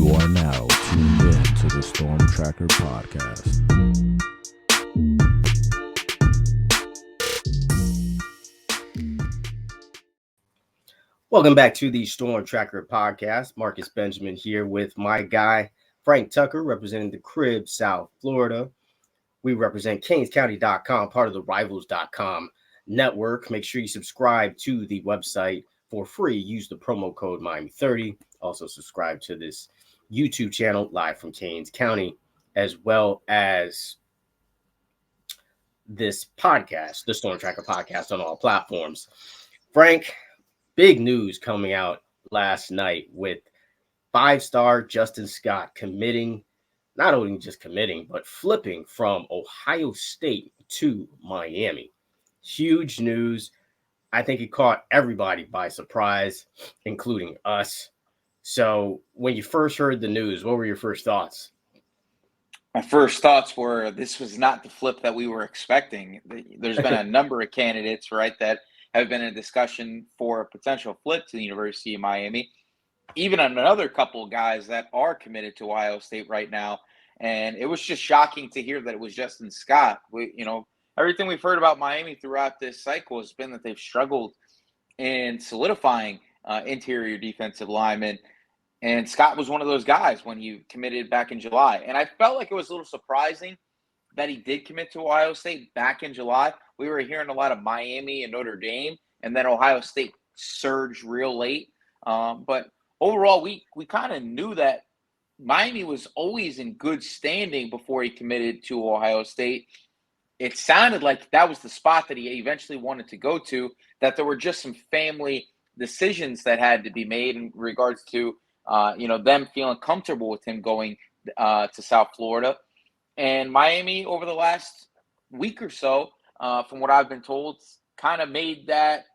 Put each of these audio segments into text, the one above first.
You are now tuned in to the Storm Tracker podcast. Welcome back to the Storm Tracker podcast. Marcus Benjamin here with my guy, Frank Tucker, representing the Crib, South Florida. We represent CanesCounty.com, part of the Rivals.com network. Make sure you subscribe to the website for free. Use the promo code Miami30. Also subscribe to this YouTube channel live from Canes County, as well as this podcast, the Storm Tracker podcast, on all platforms. Frank, big news coming out last night with five-star Justin Scott committing, not only just committing, but flipping from Ohio State to Miami. Huge news. I think it caught everybody by surprise, including us. So when you first heard the news, what were your first thoughts? My first thoughts were this was not the flip that we were expecting. There's been a number of candidates, right, that have been in discussion for a potential flip to the University of Miami. Even another couple of guys that are committed to Ohio State right now. And it was just shocking to hear that it was Justin Scott. Everything we've heard about Miami throughout this cycle has been that they've struggled in solidifying interior defensive linemen. And Scott was one of those guys when he committed back in July. And I felt like it was a little surprising that he did commit to Ohio State back in July. We were hearing a lot of Miami and Notre Dame, and then Ohio State surged real late. But overall, we kind of knew that Miami was always in good standing before he committed to Ohio State. It sounded like that was the spot that he eventually wanted to go to, that there were just some family decisions that had to be made in regards to them feeling comfortable with him going to South Florida. And Miami, over the last week or so, from what I've been told, kind of made that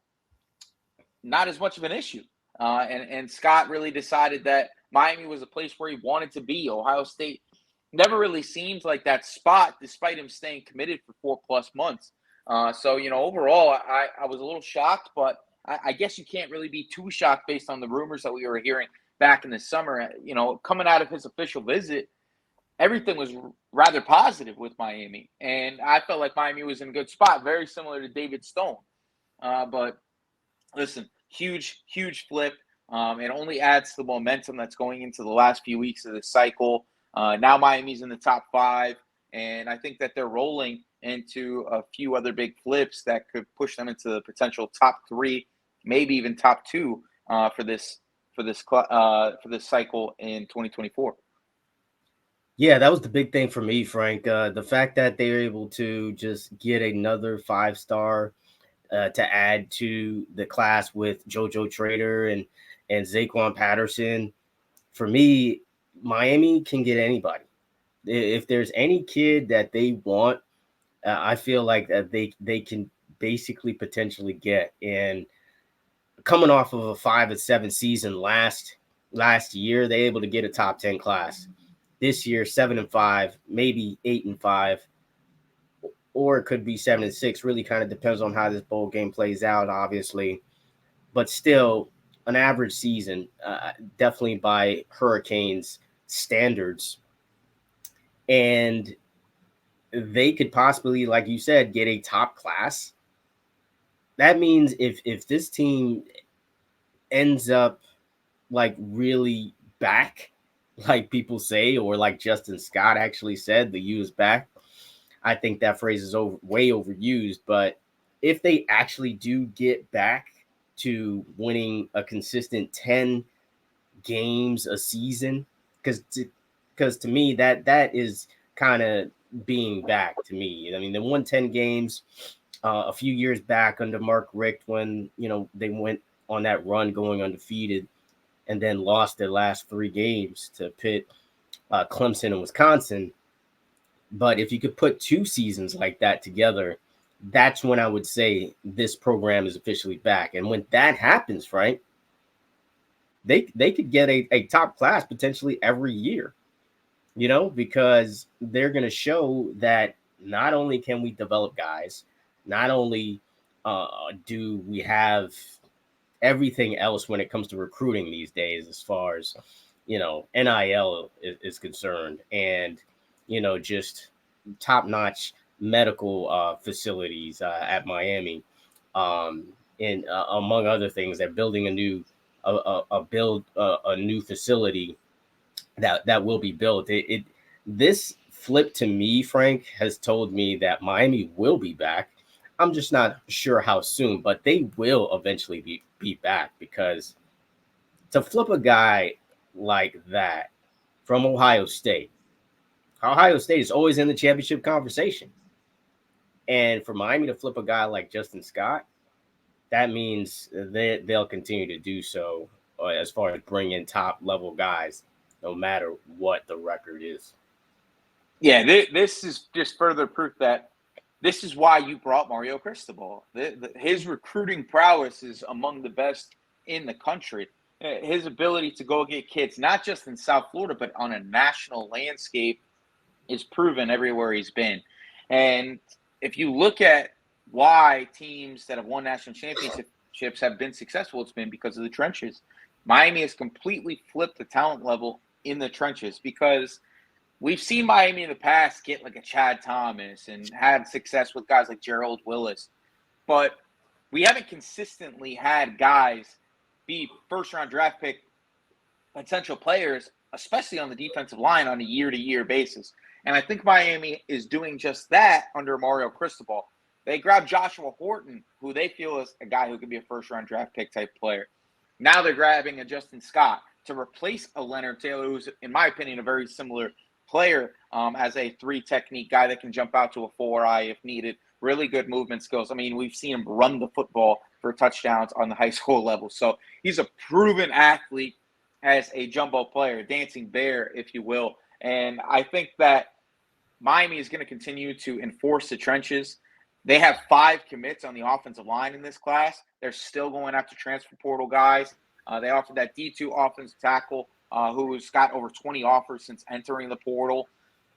not as much of an issue. And Scott really decided that Miami was a place where he wanted to be. Ohio State never really seemed like that spot, despite him staying committed for 4+ months. Overall, I was a little shocked, but I guess you can't really be too shocked based on the rumors that we were hearing back in the summer. Coming out of his official visit, everything was rather positive with Miami. And I felt like Miami was in a good spot, very similar to David Stone. But listen, huge flip. It only adds to the momentum that's going into the last few weeks of the cycle. Now Miami's in the top 5, and I think that they're rolling into a few other big flips that could push them into the potential top 3, maybe even top 2 for this cycle in 2024. Yeah, that was the big thing for me, Frank. The fact that they were able to just get another 5-star to add to the class with JoJo Trader and Zaquan Patterson. For me, Miami can get anybody. If there's any kid that they want, I feel like that they can basically potentially get. And coming off of a 5-7 season last year, they able to get a top 10 class. This year, 7-5, maybe 8-5, or it could be 7-6. Really kind of depends on how this bowl game plays out, obviously. But still, an average season, definitely by Hurricanes standards. And they could possibly, like you said, get a top class. That means if this team ends up like really back, like people say, or like Justin Scott actually said, the U is back. I think that phrase is way overused. But if they actually do get back to winning a consistent 10 games a season, because to me that is kind of being back to me. I mean, they won 10 games a few years back under Mark Richt when they went on that run going undefeated, and then lost their last 3 games to Pitt, Clemson, and Wisconsin. But if you could put 2 seasons like that together, that's when I would say this program is officially back. And when that happens, Frank, they could get a top class potentially every year, because they're going to show that not only can we develop guys, not only do we have everything else when it comes to recruiting these days, as far as NIL is concerned, and just top notch medical facilities at Miami, and among other things, they're building a new facility that will be built. This flip to me, Frank, has told me that Miami will be back. I'm just not sure how soon, but they will eventually be back, because to flip a guy like that from Ohio State is always in the championship conversation. And for Miami to flip a guy like Justin Scott, that means they'll continue to do so as far as bring in top level guys, no matter what the record is. Yeah, this is just further proof that this is why you brought Mario Cristobal. His recruiting prowess is among the best in the country. His ability to go get kids, not just in South Florida, but on a national landscape, is proven everywhere he's been. And if you look at why teams that have won national championships have been successful, it's been because of the trenches. Miami has completely flipped the talent level in the trenches, because we've seen Miami in the past get like a Chad Thomas and had success with guys like Gerald Willis, but we haven't consistently had guys be first-round draft pick potential players, especially on the defensive line, on a year-to-year basis. And I think Miami is doing just that under Mario Cristobal. They grabbed Joshua Horton, who they feel is a guy who could be a first-round draft pick type player. Now they're grabbing a Justin Scott to replace a Leonard Taylor, who's, in my opinion, a very similar player as a 3 technique guy that can jump out to a 4-eye if needed. Really good movement skills. I mean, we've seen him run the football for touchdowns on the high school level. So he's a proven athlete as a jumbo player, dancing bear, if you will. And I think that Miami is going to continue to enforce the trenches. They have 5 commits on the offensive line in this class. They're still going after transfer portal guys. They offered that D2 offensive tackle who's got over 20 offers since entering the portal.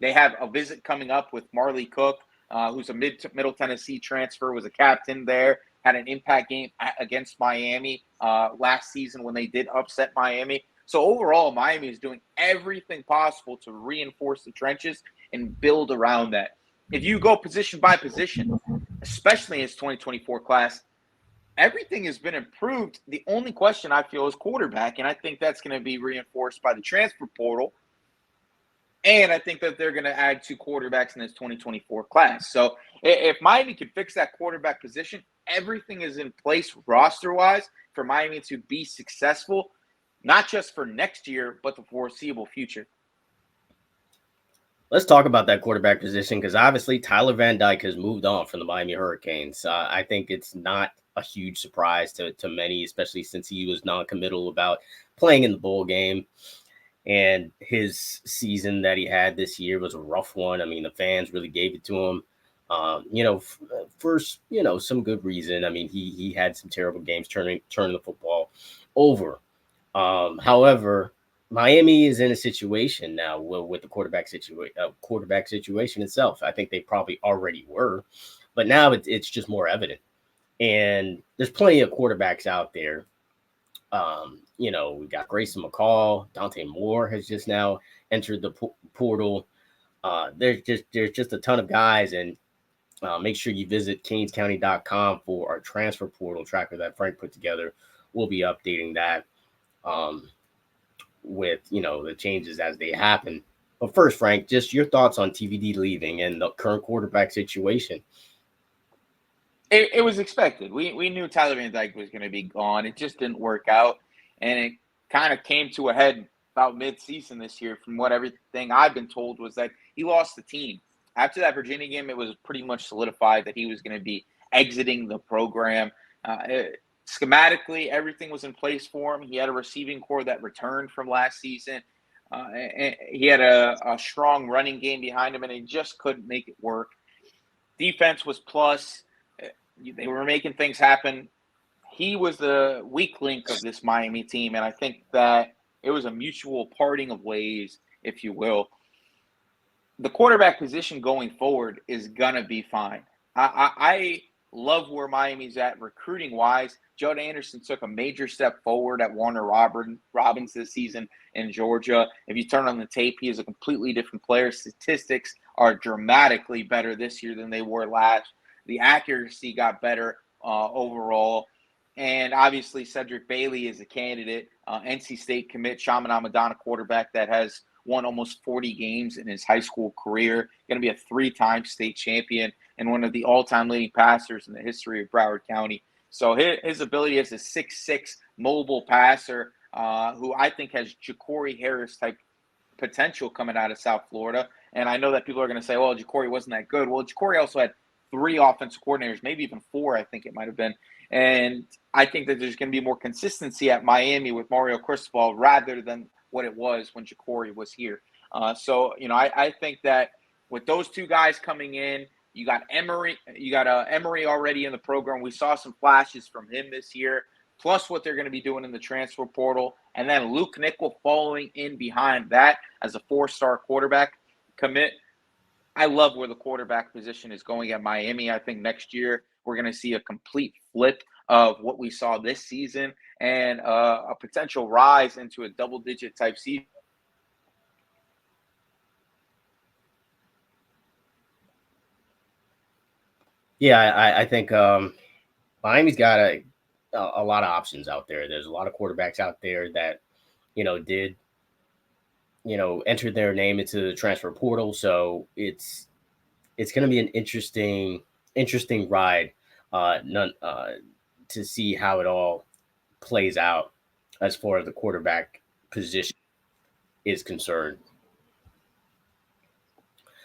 They have a visit coming up with Marley Cook, who's a Middle Tennessee transfer, was a captain there, had an impact game against Miami last season when they did upset Miami. So overall, Miami is doing everything possible to reinforce the trenches and build around that. If you go position by position, especially in his 2024 class, everything has been improved. The only question I feel is quarterback, and I think that's going to be reinforced by the transfer portal. And I think that they're going to add 2 quarterbacks in this 2024 class. So if Miami can fix that quarterback position, everything is in place roster-wise for Miami to be successful, not just for next year, but the foreseeable future. Let's talk about that quarterback position, because obviously Tyler Van Dyke has moved on from the Miami Hurricanes. I think it's not a huge surprise to many, especially since he was non-committal about playing in the bowl game. And his season that he had this year was a rough one. I mean, the fans really gave it to him, for some good reason. I mean, he had some terrible games turning the football over. However, Miami is in a situation now with the quarterback situation itself. I think they probably already were, but now it's just more evident. And there's plenty of quarterbacks out there. We got Grayson McCall, Dante Moore has just now entered the portal. There's just a ton of guys, and make sure you visit canescounty.com for our transfer portal tracker that Frank put together. We'll be updating that with the changes as they happen. But first, Frank, just your thoughts on TVD leaving and the current quarterback situation. It was expected. We knew Tyler Van Dyke was going to be gone. It just didn't work out, and it kind of came to a head about mid-season this year. From what everything I've been told was that he lost the team. After that Virginia game, it was pretty much solidified that he was going to be exiting the program. Schematically, everything was in place for him. He had a receiving core that returned from last season. And he had a strong running game behind him, and he just couldn't make it work. Defense was plus. They were making things happen. He was the weak link of this Miami team, and I think that it was a mutual parting of ways, if you will. The quarterback position going forward is going to be fine. I love where Miami's at recruiting-wise, Judd Anderson took a major step forward at Warner Robins this season in Georgia. If you turn on the tape, he is a completely different player. Statistics are dramatically better this year than they were last. The accuracy got better overall. And obviously, Cedric Bailey is a candidate. NC State commit Shaman Amadana, quarterback that has won almost 40 games in his high school career, going to be a 3-time state champion and one of the all-time leading passers in the history of Broward County. So his ability as a 6'6" mobile passer who I think has Ja'Cory Harris-type potential coming out of South Florida. And I know that people are going to say, well, Ja'Cory wasn't that good. Well, Ja'Cory also had 3 offensive coordinators, maybe even 4, I think it might have been. And I think that there's going to be more consistency at Miami with Mario Cristobal rather than what it was when Ja'Cory was here. So, I think that with those 2 guys coming in, you got Emory already in the program. We saw some flashes from him this year, plus what they're going to be doing in the transfer portal. And then Luke Nickel following in behind that as a 4-star quarterback commit. I love where the quarterback position is going at Miami. I think next year we're going to see a complete flip of what we saw this season and a potential rise into a double-digit type season. Yeah, I think Miami's got a lot of options out there. There's a lot of quarterbacks out there that, did, enter their name into the transfer portal. So it's going to be an interesting ride to see how it all plays out as far as the quarterback position is concerned.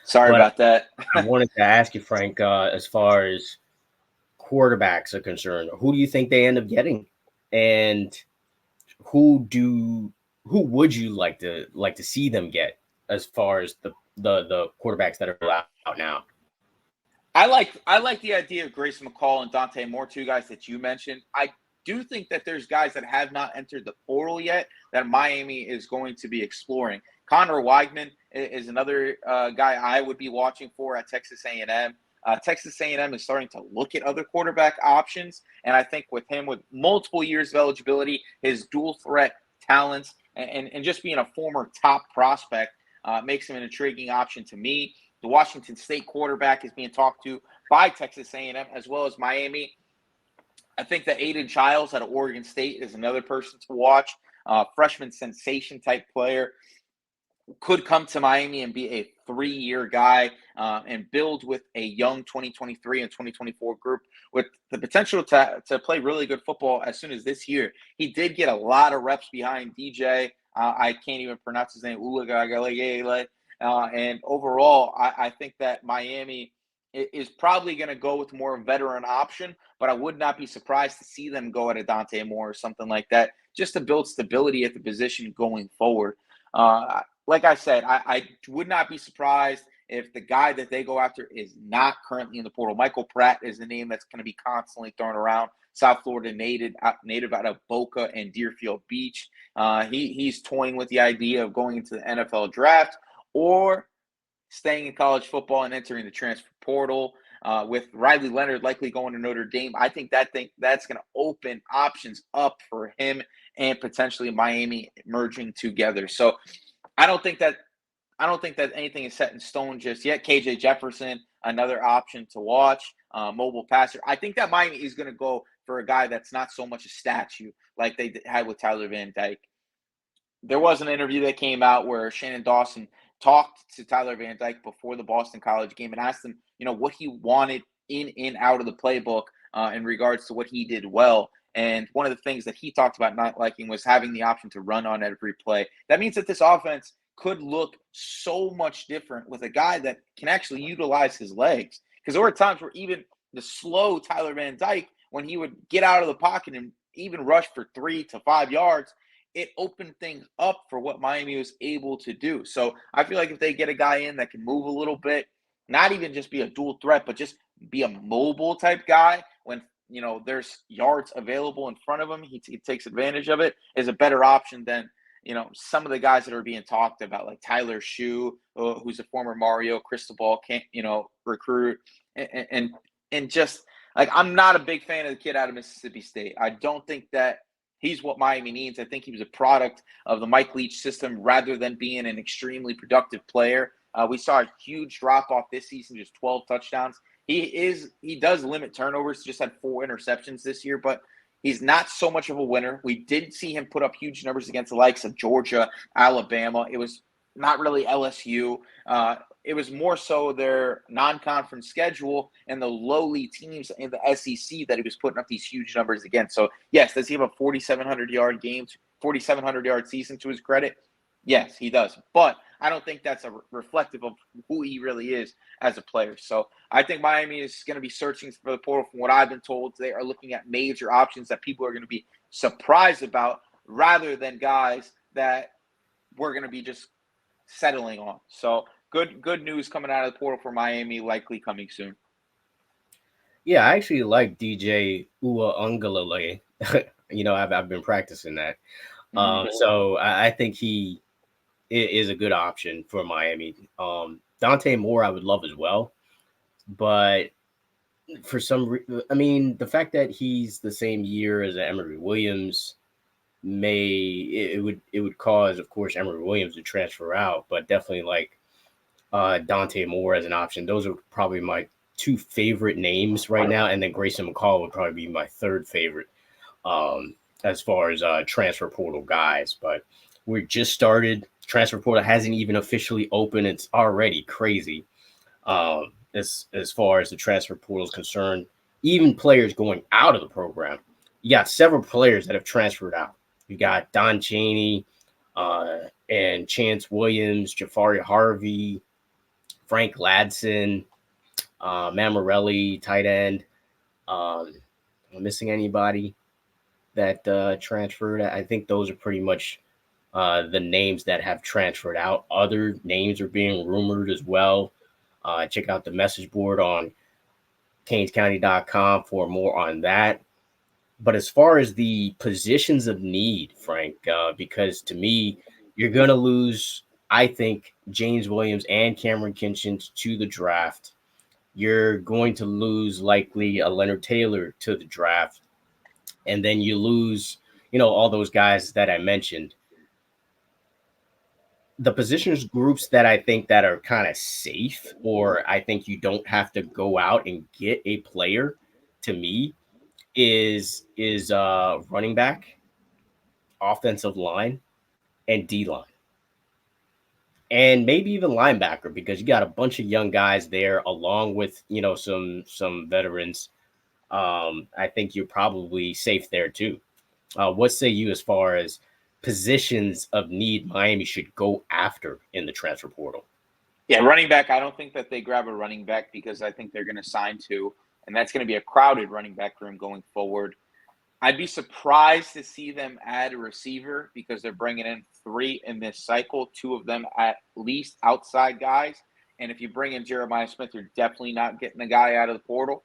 Sorry about that. I wanted to ask you, Frank, as far as quarterbacks are concerned, who do you think they end up getting, and who would you like to see them get as far as the quarterbacks that are out now? I like the idea of Grayson McCall and Dante Moore, 2 guys that you mentioned. I do think that there's guys that have not entered the portal yet that Miami is going to be exploring. Connor Weigman is another guy I would be watching for at Texas A&M. Texas A&M is starting to look at other quarterback options, and I think with him, with multiple years of eligibility, his dual threat talents, and just being a former top prospect makes him an intriguing option to me. The Washington State quarterback is being talked to by Texas A&M as well as Miami. I think that Aiden Childs out of Oregon State is another person to watch. Freshman sensation type player. Could come to Miami and be a 3-year guy and build with a young 2023 and 2024 group with the potential to play really good football as soon as this year. He did get a lot of reps behind DJ. I can't even pronounce his name. And overall, I think that Miami is probably going to go with more veteran option, but I would not be surprised to see them go at a Dante Moore or something like that, just to build stability at the position going forward. Like I said, I would not be surprised if the guy that they go after is not currently in the portal. Michael Pratt is the name that's going to be constantly thrown around. South Florida native out of Boca and Deerfield Beach. He's toying with the idea of going into the NFL draft or staying in college football and entering the transfer portal. With Riley Leonard likely going to Notre Dame, I think that's going to open options up for him and potentially Miami merging together. So I don't think that anything is set in stone just yet. KJ Jefferson, another option to watch, mobile passer. I think that Miami is going to go for a guy that's not so much a statue like they had with Tyler Van Dyke. There was an interview that came out where Shannon Dawson talked to Tyler Van Dyke before the Boston College game and asked him, what he wanted in and out of the playbook in regards to what he did well. And one of the things that he talked about not liking was having the option to run on every play. That means that this offense could look so much different with a guy that can actually utilize his legs. Because there were times where even the slow Tyler Van Dyke, when he would get out of the pocket and even rush for 3 to 5 yards, it opened things up for what Miami was able to do. So I feel like if they get a guy in that can move a little bit, not even just be a dual threat, but just be a mobile type guy when there's yards available in front of him, he takes advantage of it, is a better option than some of the guys that are being talked about, like Tyler Shue, who's a former Mario Cristobal recruit, and just Like, I'm not a big fan of the kid out of Mississippi State. I don't think that he's what Miami needs. I think he was a product of the Mike Leach system rather than being an extremely productive player. We saw a huge drop-off this season, just 12 touchdowns. He does limit turnovers, just had 4 interceptions this year, but he's not so much of a winner. We did see him put up huge numbers against the likes of Georgia, Alabama. It was not really LSU. It was more so their non-conference schedule and the lowly teams in the SEC that he was putting up these huge numbers against. So, yes, does he have a 4,700-yard game, 4,700-yard season to his credit? Yes, he does. But I don't think that's reflective of who he really is as a player. So I think Miami is going to be searching for the portal. From what I've been told, they are looking at major options that people are going to be surprised about rather than guys that we're going to be just settling on. So good news coming out of the portal for Miami, likely coming soon. Yeah, I actually like DJ Uiagalelei. I've been practicing that. So I think he is a good option for Miami. Dante Moore, I would love as well, but for the fact that he's the same year as Emory Williams it would cause, of course, Emory Williams to transfer out, but definitely like Dante Moore as an option. Those are probably my 2 favorite names right now, and then Grayson McCall would probably be my 3rd favorite as far as transfer portal guys. But we just started. Transfer portal hasn't even officially opened. It's already crazy as far as the transfer portal is concerned. Even players going out of the program. You got several players that have transferred out. You got Don Chaney and Chance Williams, Jafari Harvey, Frank Ladson, Mammarelli, tight end. Am I missing anybody that transferred? I think those are pretty much the names that have transferred out. Other names are being rumored as well. Check out the message board on CanesCounty.com for more on that. But as far as the positions of need, Frank, because to me, you're going to lose, I think, James Williams and Cameron Kinchins to the draft. You're going to lose likely a Leonard Taylor to the draft. And then you lose, all those guys that I mentioned. The positions groups that I think that are kind of safe, or I think you don't have to go out and get a player, to me, is running back, offensive line, and D-line. And maybe even linebacker, because you got a bunch of young guys there along with, some veterans. I think you're probably safe there too. What say you as far as positions of need Miami should go after in the transfer portal? Yeah, running back, I don't think that they grab a running back because I think they're going to sign 2, and that's going to be a crowded running back room going forward. I'd be surprised to see them add a receiver because they're bringing in 3 in this cycle, 2 of them at least outside guys. And if you bring in Jeremiah Smith, you're definitely not getting a guy out of the portal.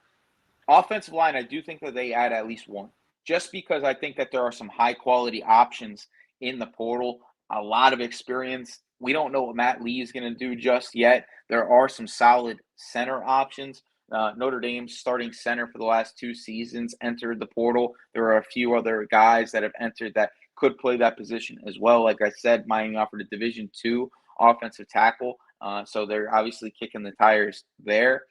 Offensive line, I do think that they add at least 1, just because I think that there are some high-quality options in the portal, a lot of experience. We don't know what Matt Lee is going to do just yet. There are some solid center options. Notre Dame's starting center for the last 2 seasons entered the portal. There are a few other guys that have entered that could play that position as well. Like I said, Miami offered a Division II offensive tackle, so they're obviously kicking the tires there.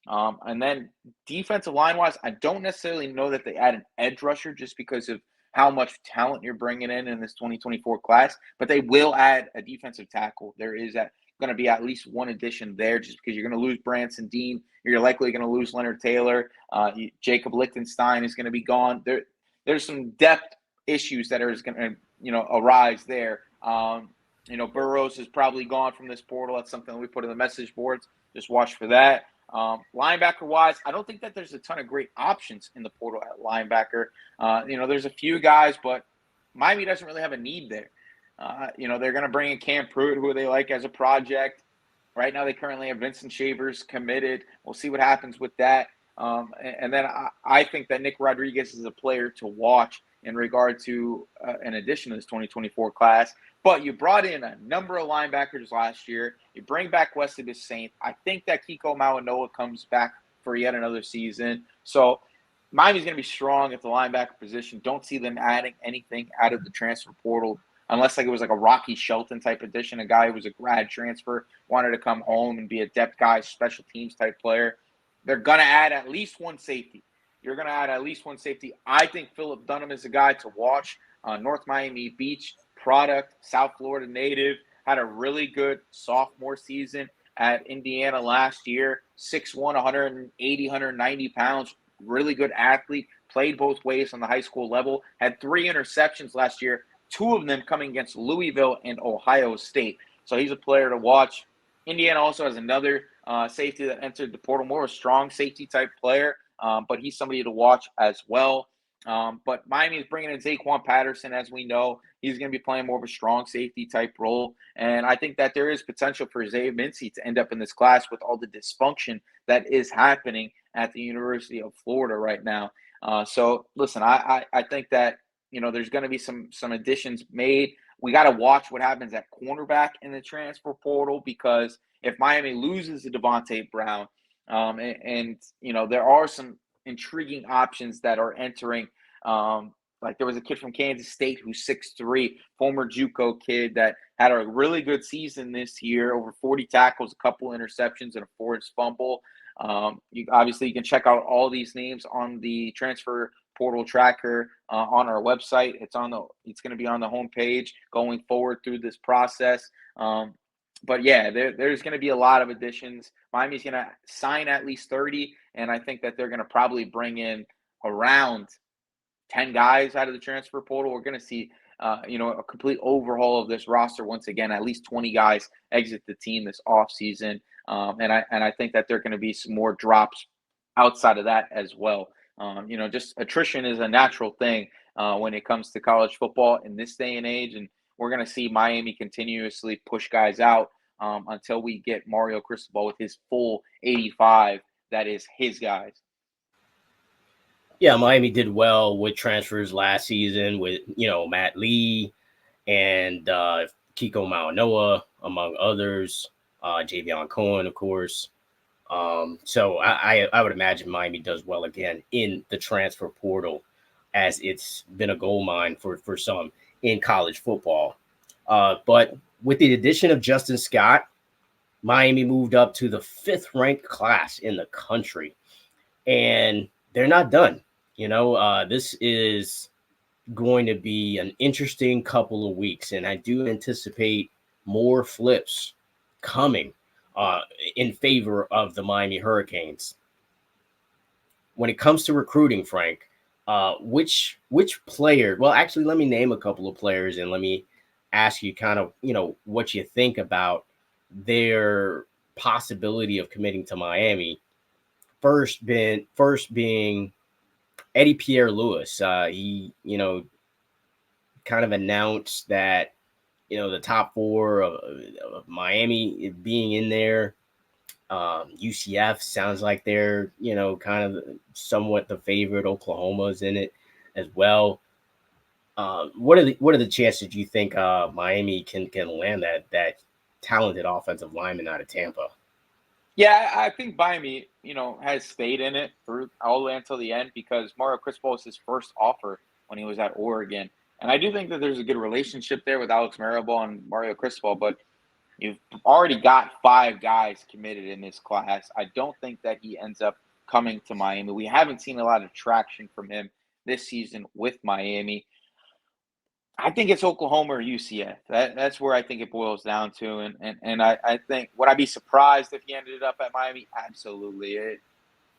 And then defensive line-wise, I don't necessarily know that they add an edge rusher just because of how much talent you're bringing in this 2024 class, but they will add a defensive tackle. There is going to be at least 1 addition there just because you're going to lose Branson Dean. You're likely going to lose Leonard Taylor. Jacob Lichtenstein is going to be gone. There's some depth issues that are going to, arise there. Burrows is probably gone from this portal. That's something that we put in the message boards. Just watch for that. Linebacker-wise, I don't think that there's a ton of great options in the portal at linebacker. There's a few guys, but Miami doesn't really have a need there. They're going to bring in Cam Pruitt, who they like as a project. Right now, they currently have Vincent Shavers committed. We'll see what happens with that. And then I think that Nick Rodriguez is a player to watch in regard to an addition to this 2024 class. But you brought in a number of linebackers last year. You bring back Wesley Saint. I think that Kiko Mawanoa comes back for yet another season. So Miami's going to be strong at the linebacker position. Don't see them adding anything out of the transfer portal unless like it was like a Rocky Shelton type addition, a guy who was a grad transfer, wanted to come home and be a depth guy, special teams type player. They're going to add at least one safety. You're going to add at least one safety. I think Philip Dunham is a guy to watch. North Miami Beach product, South Florida native, had a really good sophomore season at Indiana last year. 6'1", 180, 190 pounds, really good athlete, played both ways on the high school level, had 3 interceptions last year, 2 of them coming against Louisville and Ohio State. So he's a player to watch. Indiana also has another safety that entered the portal, more a strong safety type player, but he's somebody to watch as well. But Miami is bringing in Zaquan Patterson, as we know. He's going to be playing more of a strong safety type role. And I think that there is potential for Zay Mincy to end up in this class with all the dysfunction that is happening at the University of Florida right now. So, listen, I think that, there's going to be some additions made. We got to watch what happens at cornerback in the transfer portal, because if Miami loses to Devontae Brown, and there are some intriguing options that are entering. Like there was a kid from Kansas State who's 6'3", former JUCO kid that had a really good season this year, over 40 tackles, a couple interceptions, and a forced fumble. You can check out all these names on the transfer portal tracker on our website. It's going to be on the homepage going forward through this process. But yeah, there's going to be a lot of additions. Miami's going to sign at least 30, and I think that they're going to probably bring in around 10 guys out of the transfer portal. We're going to see, a complete overhaul of this roster once again. At least 20 guys exit the team this offseason, and I think that there are going to be some more drops outside of that as well. Just attrition is a natural thing when it comes to college football in this day and age, and we're going to see Miami continuously push guys out until we get Mario Cristobal with his full 85. That is his guys. Yeah, Miami did well with transfers last season with, Matt Lee and Kiko Mauanoa, among others, Javion Cohen, of course. So I would imagine Miami does well again in the transfer portal, as it's been a gold mine for some in college football. But with the addition of Justin Scott, Miami moved up to the 5th ranked class in the country, and they're not done. This is going to be an interesting couple of weeks, and I do anticipate more flips coming in favor of the Miami Hurricanes. When it comes to recruiting, Frank, which player? Well, actually, let me name a couple of players, and let me ask you kind of, what you think about their possibility of committing to Miami. First being Eddy Pierre-Louis. He, kind of announced that, the top 4 of Miami being in there. UCF sounds like they're, kind of somewhat the favorite. Oklahoma's in it as well. What are the chances you think Miami can land that talented offensive lineman out of Tampa? Yeah, I think Miami, has stayed in it through all the way until the end, because Mario Cristobal was his first offer when he was at Oregon. And I do think that there's a good relationship there with Alex Maribel and Mario Cristobal, but you've already got 5 guys committed in this class. I don't think that he ends up coming to Miami. We haven't seen a lot of traction from him this season with Miami. I think it's Oklahoma or UCF. That's where I think it boils down to. And I think, would I be surprised if he ended up at Miami? Absolutely.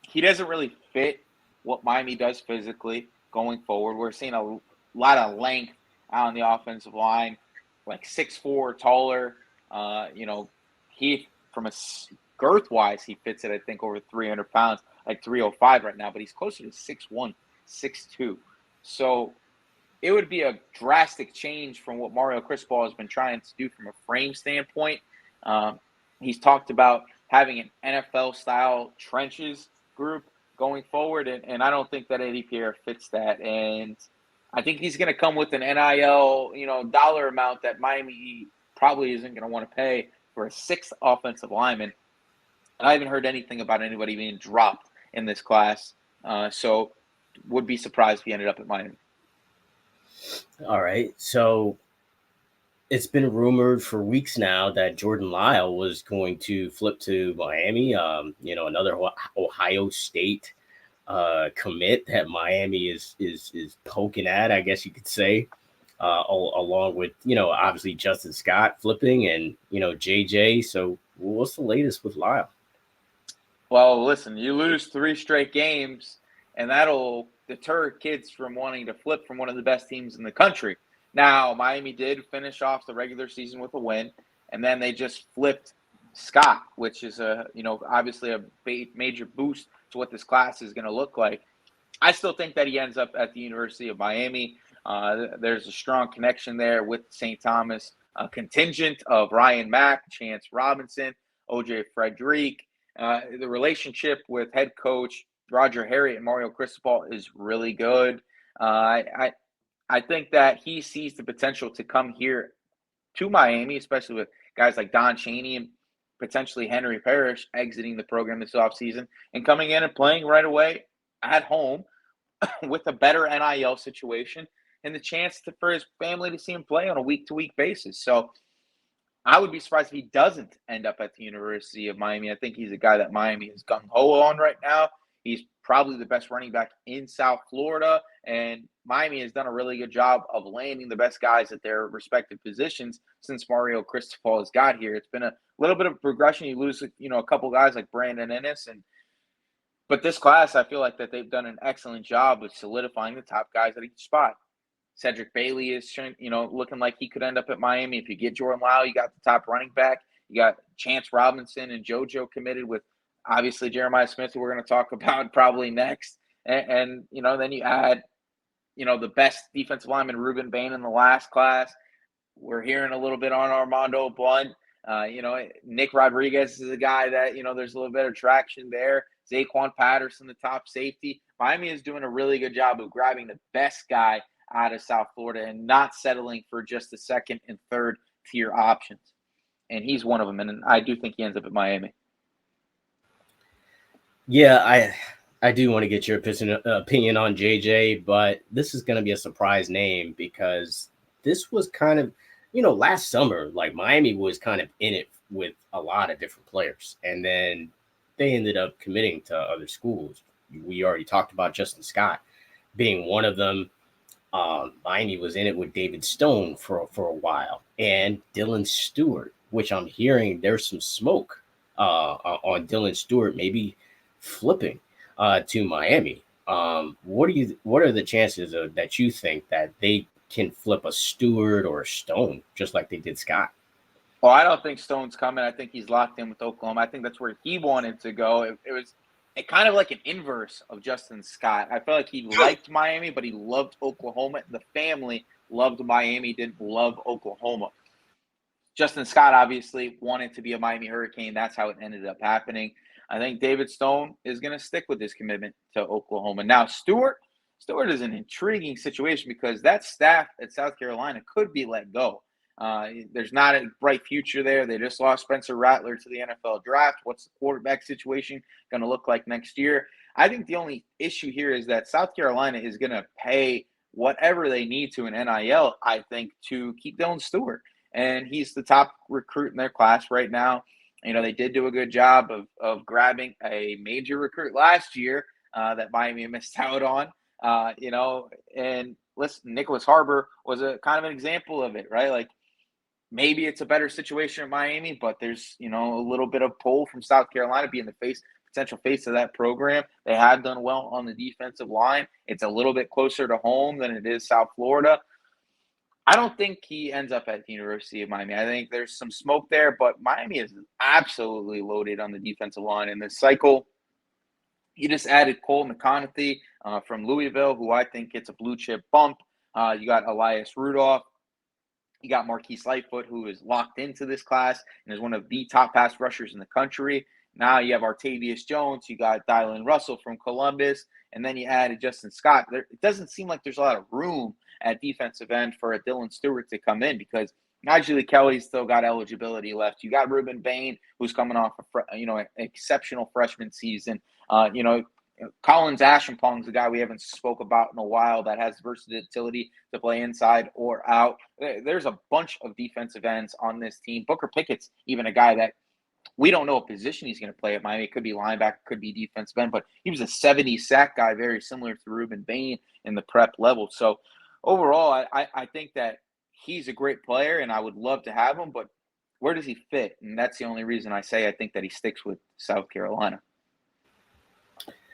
He doesn't really fit what Miami does physically going forward. We're seeing a lot of length out on the offensive line, like 6'4", taller. He, from a girth-wise, he fits it, I think, over 300 pounds, like 305 right now, but he's closer to 6'1", 6'2". So it would be a drastic change from what Mario Cristobal has been trying to do from a frame standpoint. He's talked about having an NFL-style trenches group going forward, and I don't think that Eddy Pierre fits that. And I think he's going to come with an NIL, dollar amount that Miami probably isn't going to want to pay for a 6th offensive lineman. And I haven't heard anything about anybody being dropped in this class. So would be surprised if he ended up at Miami. All right. So it's been rumored for weeks now that Jordan Lyle was going to flip to Miami. Another Ohio State commit that Miami is poking at, I guess you could say, along with obviously Justin Scott flipping and JJ. So what's the latest with Lyle? Well, listen, you lose 3 straight games, and that'll deter kids from wanting to flip from one of the best teams in the country. Now, Miami did finish off the regular season with a win, and then they just flipped Scott, which is obviously a major boost to what this class is going to look like. I still think that he ends up at the University of Miami. There's a strong connection there with St. Thomas, a contingent of Ryan Mack, Chance Robinson, OJ Frederick. The relationship with head coach Roger Harriet and Mario Cristobal is really good. I think that he sees the potential to come here to Miami, especially with guys like Don Chaney and potentially Henry Parrish exiting the program this offseason and coming in and playing right away at home with a better NIL situation and the chance for his family to see him play on a week-to-week basis. So I would be surprised if he doesn't end up at the University of Miami. I think he's a guy that Miami is gung-ho on right now. He's probably the best running back in South Florida, and Miami has done a really good job of landing the best guys at their respective positions since Mario Cristobal has got here. It's been a little bit of progression. You lose, a couple guys like Brandon Ennis, but this class, I feel like that they've done an excellent job of solidifying the top guys at each spot. Cedric Bailey is, looking like he could end up at Miami. If you get Jordan Lyle, you got the top running back. You got Chance Robinson and JoJo committed with, obviously, Jeremiah Smith, who we're going to talk about probably next. And then you add, the best defensive lineman, Ruben Bain, in the last class. We're hearing a little bit on Armando Blunt. Nick Rodriguez is a guy that, there's a little bit of traction there. Zaquan Patterson, the top safety. Miami is doing a really good job of grabbing the best guy out of South Florida and not settling for just the second and third tier options. And he's one of them. And I do think he ends up at Miami. Yeah, I do want to get your opinion on JJ, but this is going to be a surprise name because this was kind of, last summer, like Miami was kind of in it with a lot of different players. And then they ended up committing to other schools. We already talked about Justin Scott being one of them. Miami was in it with David Stone for a while, and Dylan Stewart, which I'm hearing there's some smoke on Dylan Stewart maybe flipping to Miami. What are the chances that you think that they can flip a Stewart or a Stone just like they did Scott? Well, I don't think Stone's coming. I think he's locked in with Oklahoma. I think that's where he wanted to go. It was kind of like an inverse of Justin Scott. I felt like he liked Miami, but he loved Oklahoma. The family loved Miami, didn't love Oklahoma. Justin Scott obviously wanted to be a Miami Hurricane. That's how it ended up happening. I think David Stone is going to stick with his commitment to Oklahoma. Now, Stewart is an intriguing situation because that staff at South Carolina could be let go. There's not a bright future there. They just lost Spencer Rattler to the NFL draft. What's the quarterback situation going to look like next year? I think the only issue here is that South Carolina is going to pay whatever they need to in NIL, I think, to keep Dylan Stewart. And he's the top recruit in their class right now. They did do a good job of grabbing a major recruit last year that Miami missed out on. And listen, Nicholas Harbor was a kind of an example of it, right? Like, maybe it's a better situation in Miami, but there's, a little bit of pull from South Carolina being the potential face of that program. They have done well on the defensive line. It's a little bit closer to home than it is South Florida. I don't think he ends up at the University of Miami. I think there's some smoke there, but Miami is absolutely loaded on the defensive line. In this cycle, you just added Cole McConaughey from Louisville, who I think gets a blue chip bump. You got Elias Rudolph. You got Marquise Lightfoot, who is locked into this class and is one of the top pass rushers in the country. Now you have Artavius Jones. You got Dylan Russell from Columbus. And then you added Justin Scott. It doesn't seem like there's a lot of room at defensive end for a Dylan Stewart to come in because Najee Kelly's still got eligibility left. You got Ruben Bain, who's coming off an exceptional freshman season. Collins Ashenpong's the guy we haven't spoke about in a while that has versatility to play inside or out. There's a bunch of defensive ends on this team. Booker Pickett's even a guy that we don't know what position he's going to play at Miami. It could be linebacker, could be defensive end, but he was a 70 sack guy, very similar to Ruben Bain in the prep level. So overall, I think that he's a great player, and I would love to have him, but where does he fit? And that's the only reason I say I think that he sticks with South Carolina.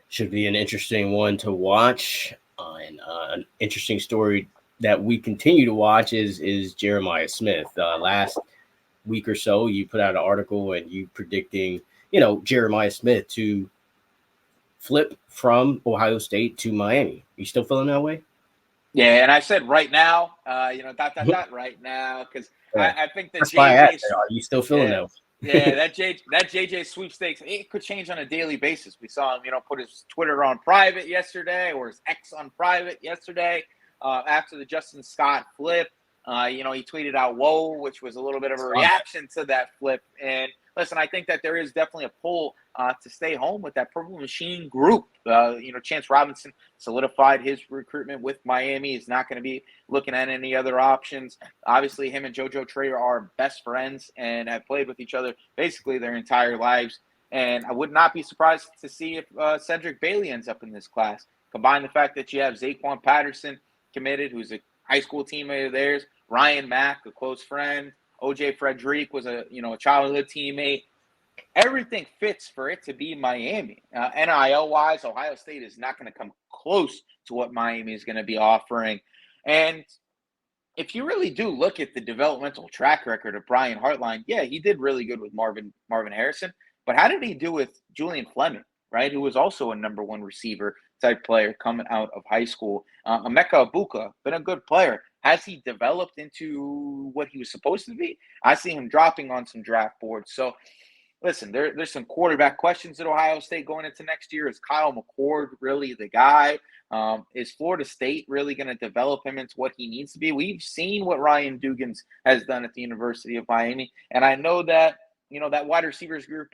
Should be an interesting one to watch. And an interesting story that we continue to watch is Jeremiah Smith. Last week or so, you put out an article and you predicting, Jeremiah Smith to flip from Ohio State to Miami. You still feeling that way? Yeah, and I said right now, right now, because Yeah. I think that That's why I asked, are you still feeling that way? Yeah, that JJ sweepstakes, it could change on a daily basis. We saw him, put his Twitter on private yesterday or his X on private yesterday after the Justin Scott flip. He tweeted out "whoa," which was a little bit of a reaction to that flip. And listen, I think that there is definitely a pull to stay home with that Purple Machine group. Chance Robinson solidified his recruitment with Miami. He's not going to be looking at any other options. Obviously, him and JoJo Trader are best friends and have played with each other basically their entire lives. And I would not be surprised to see if Cedric Bailey ends up in this class. Combine the fact that you have Zaquan Patterson committed, who's a high school teammate of theirs, Ryan Mack, a close friend, OJ Frederick was a childhood teammate. Everything fits for it to be Miami. NIL-wise, Ohio State is not going to come close to what Miami is going to be offering. And if you really do look at the developmental track record of Brian Hartline, yeah, he did really good with Marvin Harrison. But how did he do with Julian Fleming, right, who was also a number one receiver type player coming out of high school? Emeka Ibuka, been a good player. Has he developed into what he was supposed to be? I see him dropping on some draft boards. So, listen, there's some quarterback questions at Ohio State going into next year. Is Kyle McCord really the guy? Is Florida State really going to develop him into what he needs to be? We've seen what Ryan Dugans has done at the University of Miami. And I know that, that wide receivers group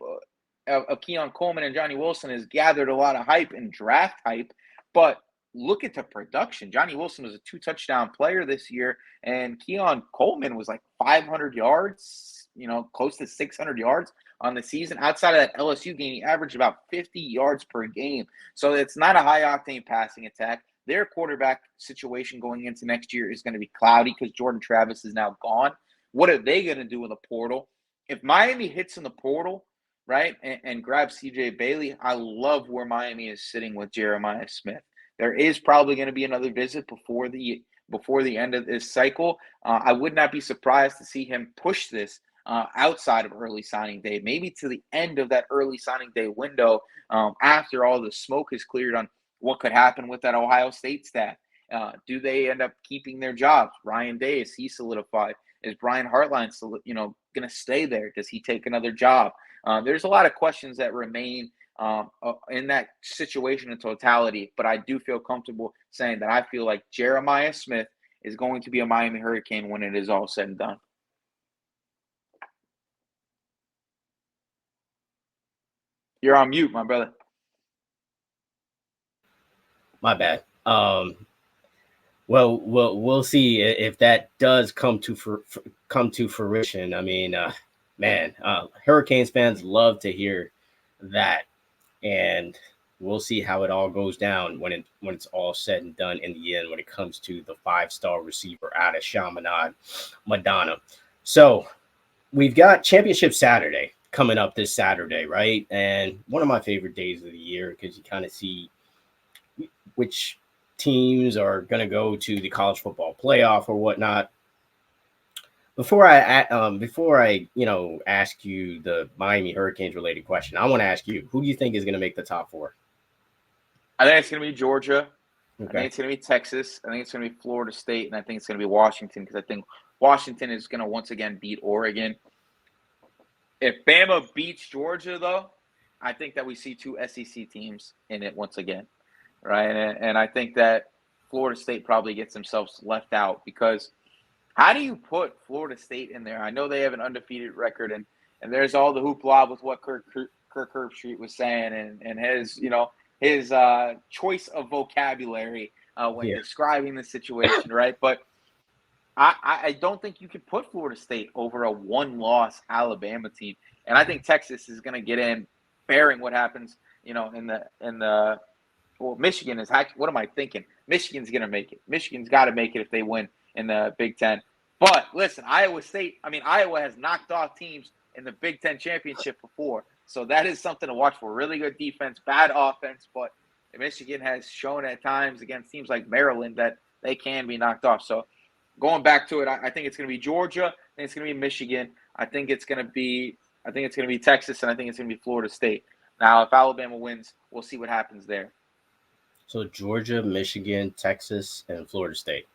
of Keon Coleman and Johnny Wilson has gathered a lot of hype and draft hype. But look at the production. Johnny Wilson was a 2-touchdown player this year, and Keon Coleman was like 500 yards, close to 600 yards on the season. Outside of that LSU game, he averaged about 50 yards per game. So it's not a high-octane passing attack. Their quarterback situation going into next year is going to be cloudy because Jordan Travis is now gone. What are they going to do in the portal? If Miami hits in the portal, right, and grabs CJ Bailey, I love where Miami is sitting with Jeremiah Smith. There is probably going to be another visit before the end of this cycle. I would not be surprised to see him push this outside of early signing day, maybe to the end of that early signing day window after all the smoke is cleared on what could happen with that Ohio State staff. Do they end up keeping their jobs? Ryan Day, is he solidified? Is Brian Hartline, going to stay there? Does he take another job? There's a lot of questions that remain in that situation in totality, but I do feel comfortable saying that I feel like Jeremiah Smith is going to be a Miami Hurricane when it is all said and done. You're on mute, my brother. My bad. Well, we'll see if that does come to fruition. I mean, Hurricanes fans love to hear that, and we'll see how it all goes down when it's all said and done in the end when it comes to the 5-star receiver out of Chaminade, Madonna. So we've got Championship Saturday coming up this Saturday, right? And one of my favorite days of the year because you kind of see which teams are going to go to the college football playoff or whatnot. Before I ask you the Miami Hurricanes related question, I want to ask you, who do you think is going to make the top 4? I think it's going to be Georgia. Okay. I think it's going to be Texas. I think it's going to be Florida State, and I think it's going to be Washington because I think Washington is going to once again beat Oregon. If Bama beats Georgia, though, I think that we see 2 SEC teams in it once again, right? And I think that Florida State probably gets themselves left out because how do you put Florida State in there? I know they have an undefeated record, and there's all the hoopla with what Kirk Herbstreit was saying and his, choice of vocabulary when Yeah. describing the situation, right? But I don't think you could put Florida State over a one-loss Alabama team, and I think Texas is going to get in, bearing what happens, well, Michigan is actually, what am I thinking? Michigan's going to make it. Michigan's got to make it if they win in the Big Ten. But listen, Iowa has knocked off teams in the Big Ten championship before. So that is something to watch for. Really good defense, bad offense. But Michigan has shown at times against teams like Maryland that they can be knocked off. So going back to it, I think it's going to be Georgia. I think it's going to be Michigan. I think it's going to be Texas, and I think it's going to be Florida State. Now, if Alabama wins, we'll see what happens there. So Georgia, Michigan, Texas, and Florida State.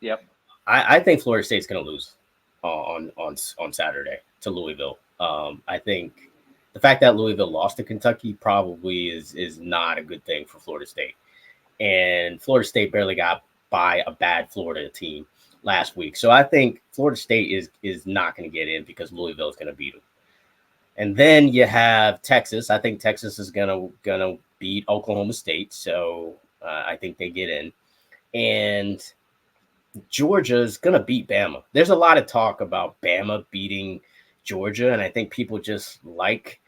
Yep. I think Florida State's going to lose on Saturday to Louisville. I think the fact that Louisville lost to Kentucky probably is not a good thing for Florida State. And Florida State barely got by a bad Florida team last week. So I think Florida State is not going to get in because Louisville is going to beat them. And then you have Texas. I think Texas is gonna beat Oklahoma State, so I think they get in. And Georgia is gonna beat Bama. There's a lot of talk about Bama beating Georgia, and I think people just like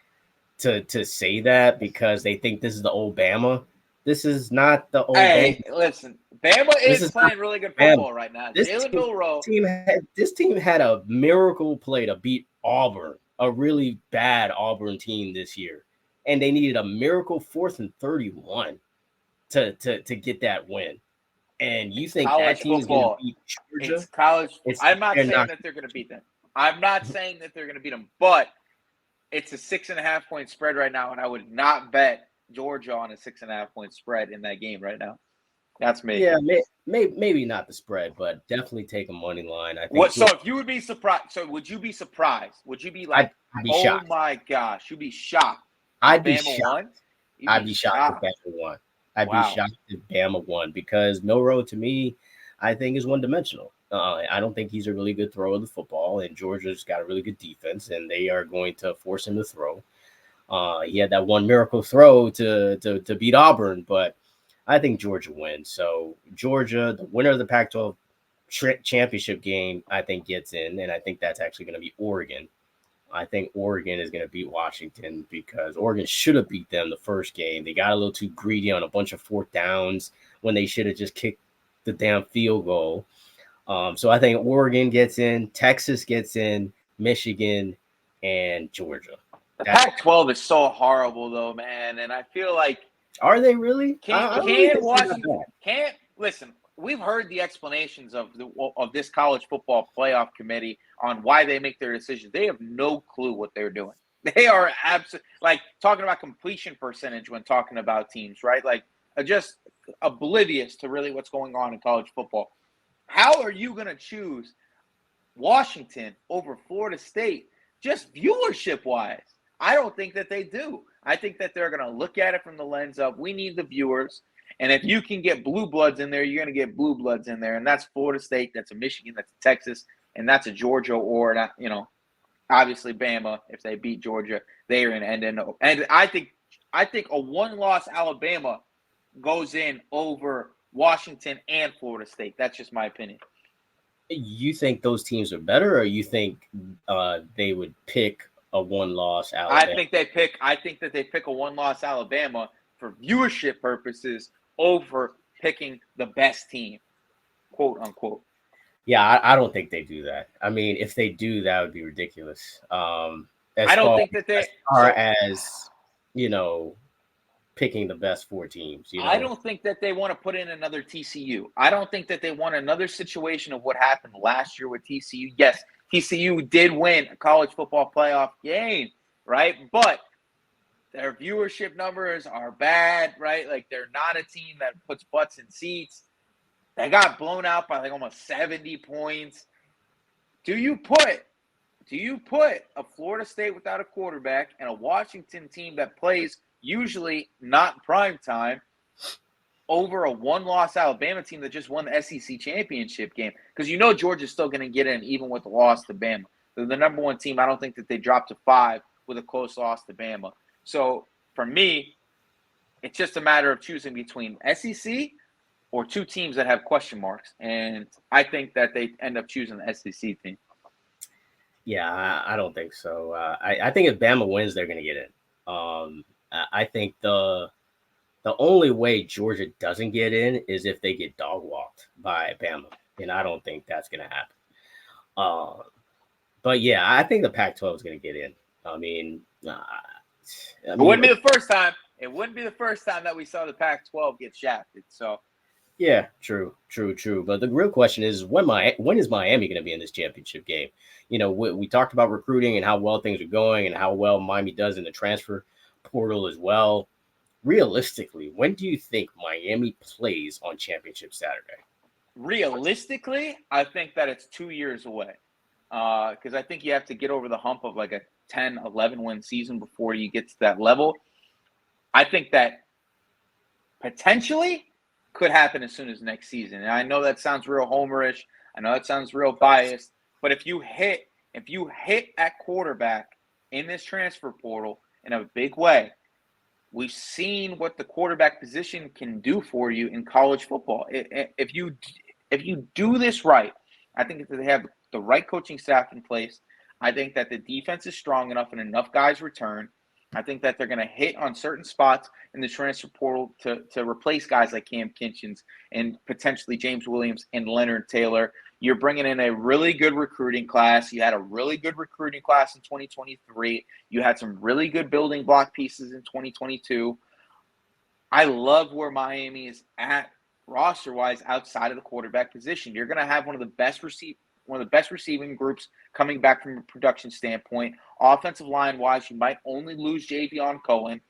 to say that because they think this is the old Bama. This is not the old Hey, Bama. listen, Bama is playing really good football right now. Jalen Milroe. This team had a miracle play to beat Auburn, a really bad Auburn team this year. And they needed a miracle 4th and 31 to get that win. And you think college that team is going to beat Georgia? It's college. I'm not saying that they're going to beat them. I'm not saying that they're going to beat them, but it's a 6.5 point spread right now, and I would not bet Georgia on a 6.5 point spread in that game right now. That's me. Yeah, maybe not the spread, but definitely take a money line. I think. So if you would be surprised, would you be surprised? Would you be like, I'd be shocked. My gosh, you'd be shocked. I'd be shocked. I'd be shocked if Bama won. I'd Wow. be shocked if Bama won because Milroe, to me, I think is one-dimensional. I don't think he's a really good thrower of the football, and Georgia's got a really good defense, and they are going to force him to throw. He had that one miracle throw to beat Auburn, but I think Georgia wins. So Georgia, the winner of the Pac-12 championship game, I think gets in, and I think that's actually going to be Oregon. I think Oregon is going to beat Washington because Oregon should have beat them the first game. They got a little too greedy on a bunch of 4th downs when they should have just kicked the damn field goal. So I think Oregon gets in, Texas gets in, Michigan, and Georgia. The Pac-12 is so horrible, though, man. And I feel like are they really? Listen. We've heard the explanations of this college football playoff committee on why they make their decisions. They have no clue what they're doing. They are absolutely like talking about completion percentage when talking about teams, right? Like just oblivious to really what's going on in college football. How are you going to choose Washington over Florida State just viewership-wise? I don't think that they do. I think that they're going to look at it from the lens of we need the viewers. And if you can get blue bloods in there, you're going to get blue bloods in there. And that's Florida State, that's a Michigan, that's a Texas, and that's a Georgia or, obviously Bama. If they beat Georgia, they are in. And I think a one-loss Alabama goes in over Washington and Florida State. That's just my opinion. You think those teams are better, or you think they would pick a one-loss Alabama? I think that they pick a one-loss Alabama for viewership purposes over picking the best team, quote unquote. Yeah, I don't think they do that. I mean, if they do, that would be ridiculous. As far as picking the best 4 teams. I don't think that they want to put in another TCU. I don't think that they want another situation of what happened last year with TCU. Yes, TCU did win a college football playoff game, right? But their viewership numbers are bad, right? Like they're not a team that puts butts in seats. They got blown out by like almost 70 points. Do you put a Florida State without a quarterback and a Washington team that plays usually not prime time over a one-loss Alabama team that just won the SEC championship game? Because Georgia's still going to get in even with the loss to Bama. They're the number 1 team. I don't think that they dropped to 5 with a close loss to Bama. So for me, It's just a matter of choosing between SEC or two teams that have question marks. And I think that they end up choosing the SEC team. Yeah, I don't think so. I think if Bama wins, they're going to get in. I think the only way Georgia doesn't get in is if they get dog walked by Bama, and I don't think that's going to happen. But yeah, I think the Pac-12 is going to get in. It wouldn't be the first time. It wouldn't be the first time that we saw the Pac-12 get shafted. So, yeah, true. But the real question is when is Miami going to be in this championship game? We talked about recruiting and how well things are going and how well Miami does in the transfer portal as well. Realistically, when do you think Miami plays on Championship Saturday? Realistically, I think that it's 2 years away. Because I think you have to get over the hump of like a 10, 11 win season before you get to that level. I think that potentially could happen as soon as next season. And I know that sounds real homerish. I know that sounds real biased. But if you hit at quarterback in this transfer portal in a big way, we've seen what the quarterback position can do for you in college football. If you do this right, I think that they have the right coaching staff in place. I think that the defense is strong enough and enough guys return. I think that they're going to hit on certain spots in the transfer portal to replace guys like Cam Kinchens and potentially James Williams and Leonard Taylor. You're bringing in a really good recruiting class. You had a really good recruiting class in 2023. You had some really good building block pieces in 2022. I love where Miami is at roster-wise outside of the quarterback position. You're going to have one of the best receiving groups coming back from a production standpoint. Offensive line-wise, you might only lose Javion Cohen.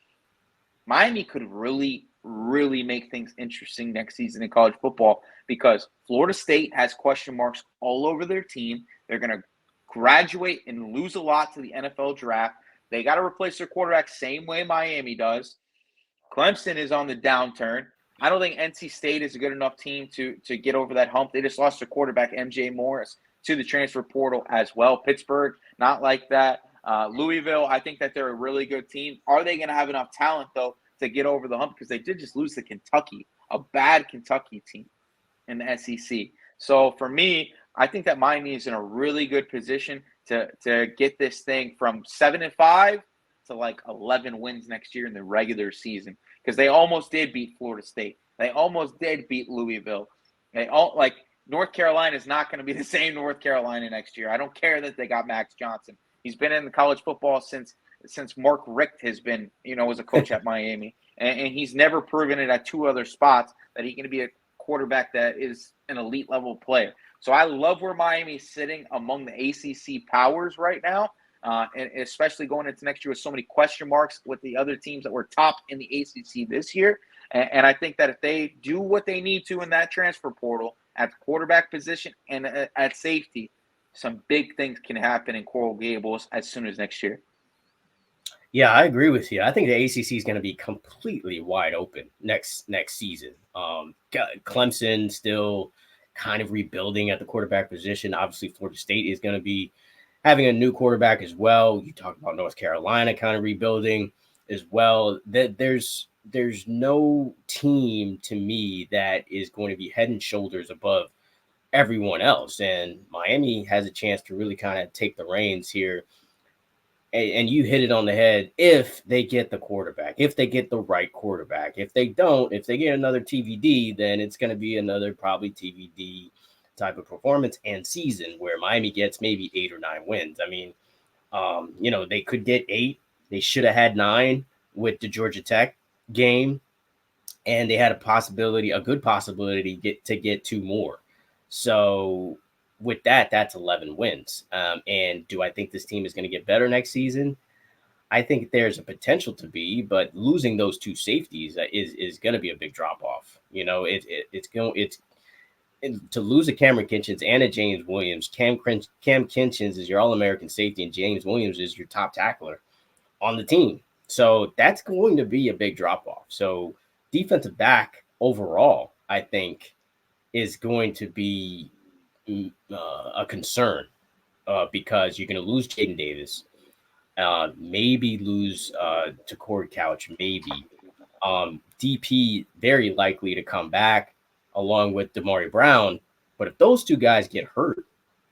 Miami could really, really make things interesting next season in college football because Florida State has question marks all over their team. They're going to graduate and lose a lot to the NFL draft. They got to replace their quarterback same way Miami does. Clemson is on the downturn. I don't think NC State is a good enough team to get over that hump. They just lost their quarterback, MJ Morris, to the transfer portal as well. Pittsburgh, not like that. Louisville, I think that they're a really good team. Are they going to have enough talent, though, to get over the hump? Because they did just lose to Kentucky, a bad Kentucky team in the SEC. So for me, I think that Miami is in a really good position to get this thing from 7-5 to like 11 wins next year in the regular season. Because they almost did beat Florida State. They almost did beat Louisville. North Carolina is not going to be the same North Carolina next year. I don't care that they got Max Johnson. He's been in the college football since Mark Richt has been, was a coach at Miami. And he's never proven it at two other spots that he can be a quarterback that is an elite level player. So I love where Miami is sitting among the ACC powers right now. And especially going into next year with so many question marks with the other teams that were top in the ACC this year. And I think that if they do what they need to in that transfer portal at the quarterback position and at safety, some big things can happen in Coral Gables as soon as next year. Yeah, I agree with you. I think the ACC is going to be completely wide open next season. Clemson still kind of rebuilding at the quarterback position. Obviously, Florida State is going to be having a new quarterback as well. You talk about North Carolina kind of rebuilding as well. There's no team to me that is going to be head and shoulders above everyone else. And Miami has a chance to really kind of take the reins here. And you hit it on the head if they get the quarterback, if they get the right quarterback. If they don't, if they get another TVD, then it's going to be another probably TVD type of performance and season where Miami gets maybe 8 or 9 wins. I mean, they could get 8. They should have had 9 with the Georgia Tech game, and they had a good possibility to get 2 more. So with that's 11 wins. And do I think this team is going to get better next season? I think there's a potential to be, but losing those 2 safeties is going to be a big drop off. To lose a Cameron Kinchens and a James Williams. Cam Kinchens is your All-American safety, and James Williams is your top tackler on the team. So that's going to be a big drop-off. So defensive back overall, I think, is going to be a concern because you're going to lose Jaden Davis, maybe lose to Corey Couch, maybe. DP very likely to come back along with Damari Brown. But if those two guys get hurt,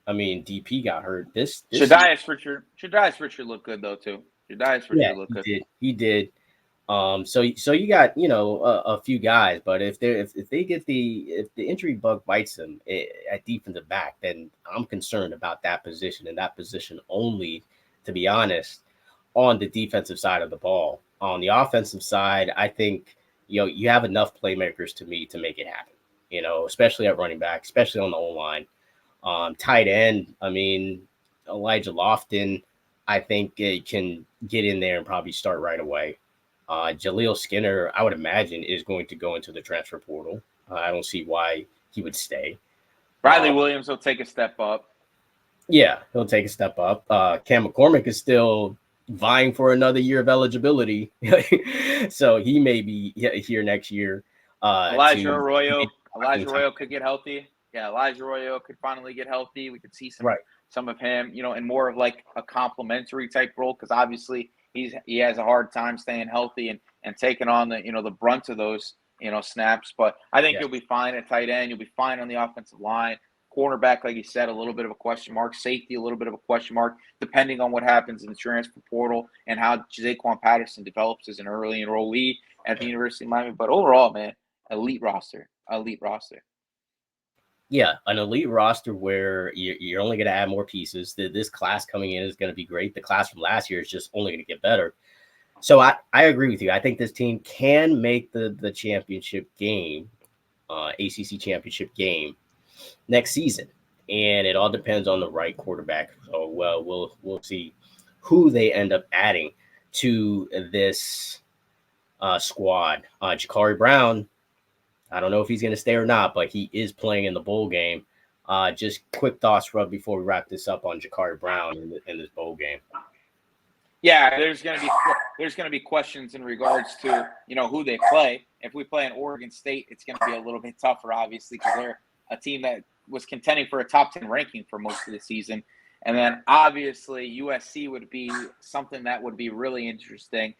I mean, DP got hurt. This Shadias Richard looked good though too. Shadias Richard looked good. He did. So you got a few guys, but if they get if the injury bug bites them at defensive back, then I'm concerned about that position and that position only, to be honest, on the defensive side of the ball. On the offensive side, I think you have enough playmakers to make it happen. Especially at running back, especially on the O-line. Tight end, I mean, Elijah Lofton, I think it can get in there and probably start right away. Jaleel Skinner, I would imagine, is going to go into the transfer portal. I don't see why he would stay. Riley Williams will take a step up. Yeah, he'll take a step up. Cam McCormick is still vying for another year of eligibility. So he may be here next year. Elijah Arroyo could get healthy. Yeah, Elijah Arroyo could finally get healthy. We could see some of him, in more of like a complimentary type role, because obviously he has a hard time staying healthy and taking on the brunt of those snaps. But I think you'll be fine at tight end. You'll be fine on the offensive line. Cornerback, like you said, a little bit of a question mark. Safety, a little bit of a question mark, depending on what happens in the transfer portal and how Zaquan Patterson develops as an early enrollee at the University of Miami. But overall, man, elite roster. Yeah, an elite roster where you're only going to add more pieces. This class coming in is going to be great. The class from last year is just only going to get better. So I agree with you. I think this team can make the championship game, ACC championship game next season. And it all depends on the right quarterback. So we'll see who they end up adding to this squad. Jakari Brown, I don't know if he's going to stay or not, but he is playing in the bowl game. Just quick thoughts, Rob, before we wrap this up on Jakari Brown in this bowl game. Yeah, there's going to be questions in regards to who they play. If we play in Oregon State, it's going to be a little bit tougher, obviously, because they're a team that was contending for a top 10 ranking for most of the season. And then obviously USC would be something that would be really interesting.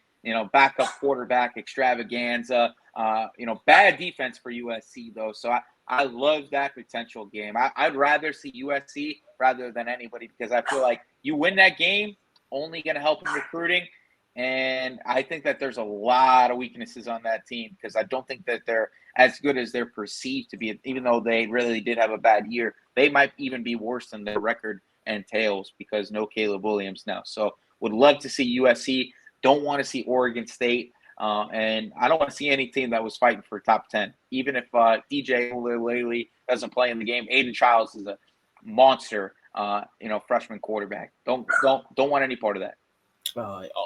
Backup quarterback extravaganza. Bad defense for USC though. So I love that potential game. I'd rather see USC rather than anybody, because I feel like you win that game, only going to help in recruiting. And I think that there's a lot of weaknesses on that team, because I don't think that they're as good as they're perceived to be. Even though they really did have a bad year, they might even be worse than their record entails, because no Caleb Williams now. So would love to see USC. Don't want to see Oregon State. And I don't want to see any team that was fighting for top 10. Even if DJ Uiagalelei doesn't play in the game, Aiden Childs is a monster, freshman quarterback. Don't want any part of that.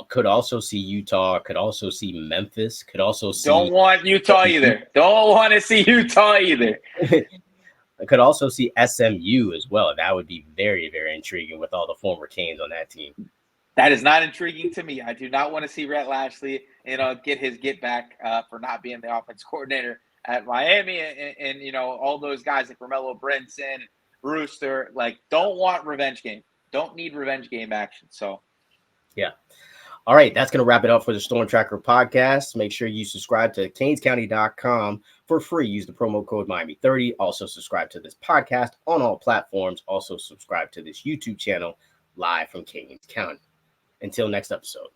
Could also see Utah. Could also see Memphis. Could also see. Don't want Utah either. Don't want to see Utah either. I could also see SMU as well. That would be very, very intriguing with all the former Canes on that team. That is not intriguing to me. I do not want to see Rhett Lashley, get his get back for not being the offense coordinator at Miami, and all those guys like Romello Brinson, Rooster. Like, don't want revenge game. Don't need revenge game action. So, yeah. All right, that's going to wrap it up for the Storm Tracker podcast. Make sure you subscribe to canescounty.com for free. Use the promo code Miami30. Also subscribe to this podcast on all platforms. Also subscribe to this YouTube channel live from Canes County. Until next episode.